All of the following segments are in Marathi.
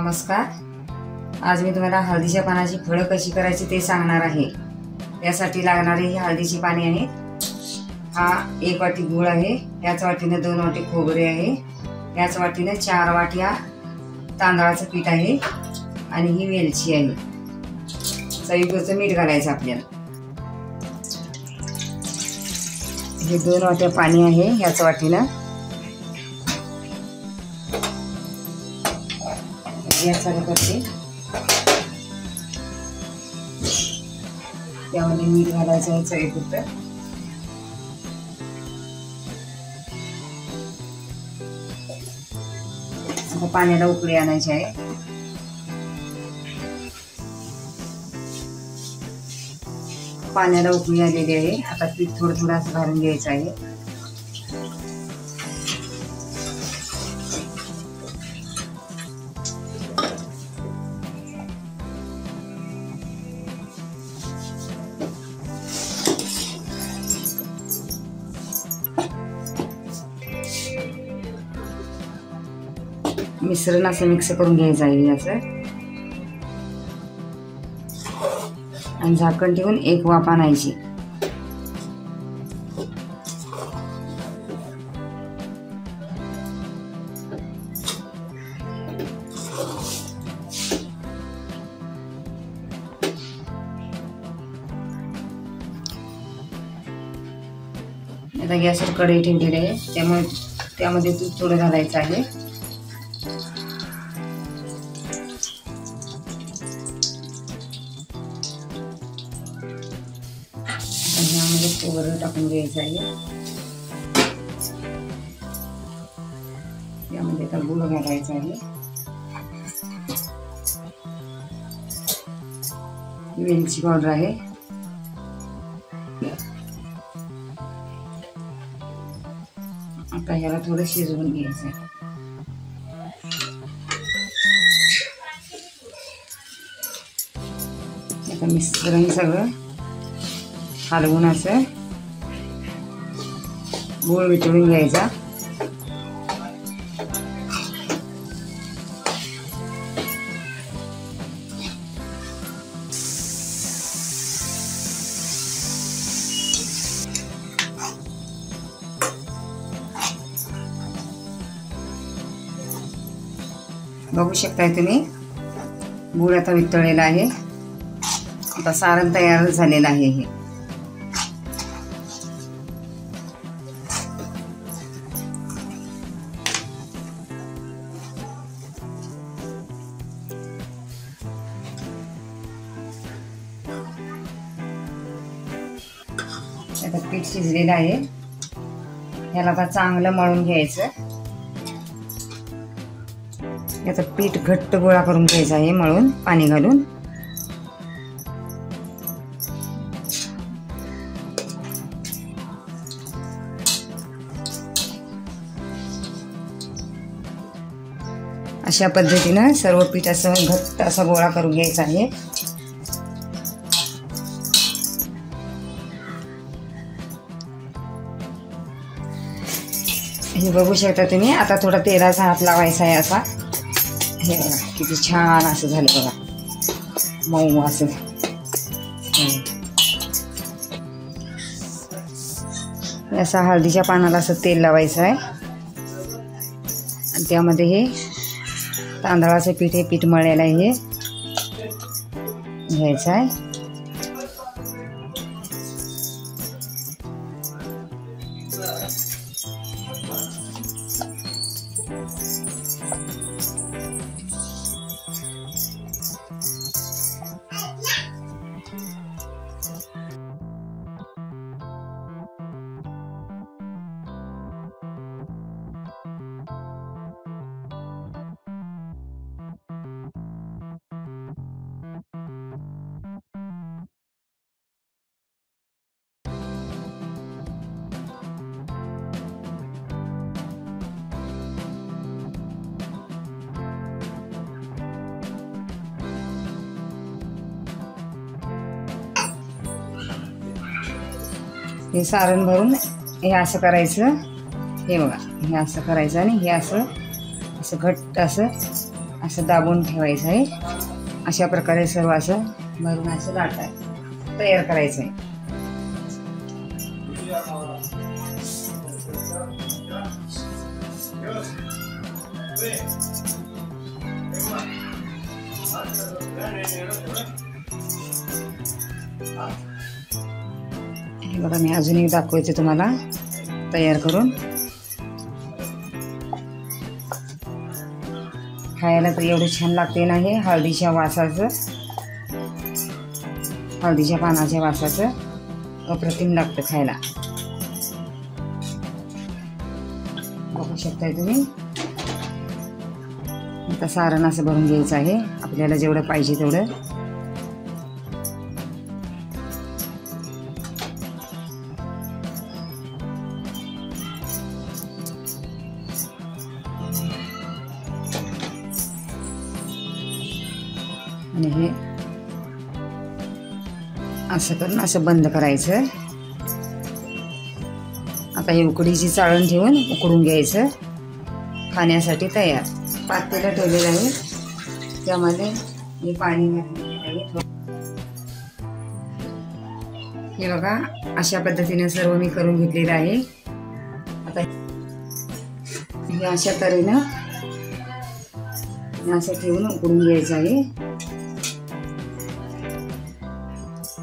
नमस्कार। आज मी तुम्हाला हळदीच्या पानाची फळं कशी करायची ते सांगणार आहे। यासाठी लागणारी ही हळदीची पाने आहेत। हा 1 वाटी गूळ आहे, याच वाटीने 2 वाटी खोबरे आहे, याच वाटीने 4 वाट्या तांदळाचं पीठ आहे आणि ही वेलची आहे। चवीपुरतं मीठ घालायचं आपल्याला। हे 2 वाट्या पाणी आहे, याच वाटीने गॅस चालू करते। त्यामध्ये मीठ घालायचं आहे चवीपुरतं। आता पाण्याला उकळी आणायची आहे। पाण्याला उकळी आलेली आहे। आता पीठ थोडं थोडं असं घालून घ्यायचं आहे। मिश्रण असं मिक्स करून घ्यायचं आहे असं, आणि झाकण ठेवून 1 वाफ आणायची। आता गॅसवर कढई ठेवलेली आहे, त्यामध्ये तूप थोडं घालायचं आहे। यामध्ये खोबरं टाकून घ्यायचं आहे। यामध्ये आता गूळ घालायचा आहे, वेलची पावडर आहे, आता ह्याला थोडं शिजवून घ्यायचं आहे। आता मिश्रण सगळं हलवून असं गूळ वितळून घ्यायचा। बघू शकताय तुम्ही, गूळ आता वितळलेला आहे। आता सारण तयार झालेलं आहे। हे आता पीठ शिजलेलं आहे, याला आता चांगलं मळून घ्यायचं। याचं पीठ घट्ट गोळा करून घ्यायचा आहे मळून, पाणी घालून। अशा पद्धतीनं सर्व पीठ असं घट्ट असा गोळा करून घ्यायचा आहे। हे बघू शकता तुम्ही। आता थोडा तेलाचा हात लावायचा आहे असा। हे बघा किती छान असं झालं बघा, मऊ असं। असा हळदीच्या पानाला असं तेल लावायचं आहे, आणि त्यामध्ये हे तांदळाचं पीठ, हे पीठ मळलेलं आहे, हे घ्यायचं आहे। हे सारण भरून हे असं करायचं। हे बघा, हे असं करायचं आणि हे असं घट्ट असं असं दाबून ठेवायचं आहे. अशा प्रकारे सर्व असं भरून असं तयार करायचं आहे. हे बघा, मी अजून एक दाखवायचे तुम्हाला तयार करून. खायला तर एवढं छान लागते ना हे हळदीच्या पानाच्या वासाचं अप्रतिम लागतं खायला. बघू शकताय तुम्ही. आता सारण असं भरून घ्यायचं आहे आपल्याला जेवढं पाहिजे तेवढं. आणि हे असं करून असं बंद करायचं. आता हे उकडीची चाळण ठेवून उकडून घ्यायचं. खाण्यासाठी तयार. पातेलं ठेवलेलं आहे, त्यामध्ये हे पाणी घातलेलं आहे. हे बघा, अशा पद्धतीने सर्व मी करून घेतलेलं आहे. आता हे अशा तऱ्हेनं असं ठेवून उकडून घ्यायचं आहे.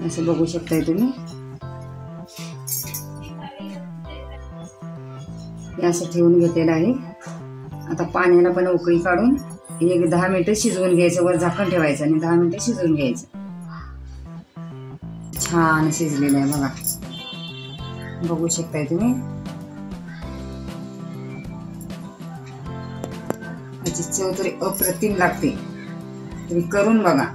असं बघू शकताय तुम्ही. हे असं ठेवून घेतलेलं आहे. आता पाण्याला पण उकळी काढून 10 मिनिटं शिजवून घ्यायचं. वर झाकण ठेवायचं आणि 10 मिनिटं शिजवून घ्यायचं. छान शिजलेलं आहे बघा, बघू शकताय तुम्ही. याची चव तरी अप्रतिम लागते. तुम्ही करून बघा.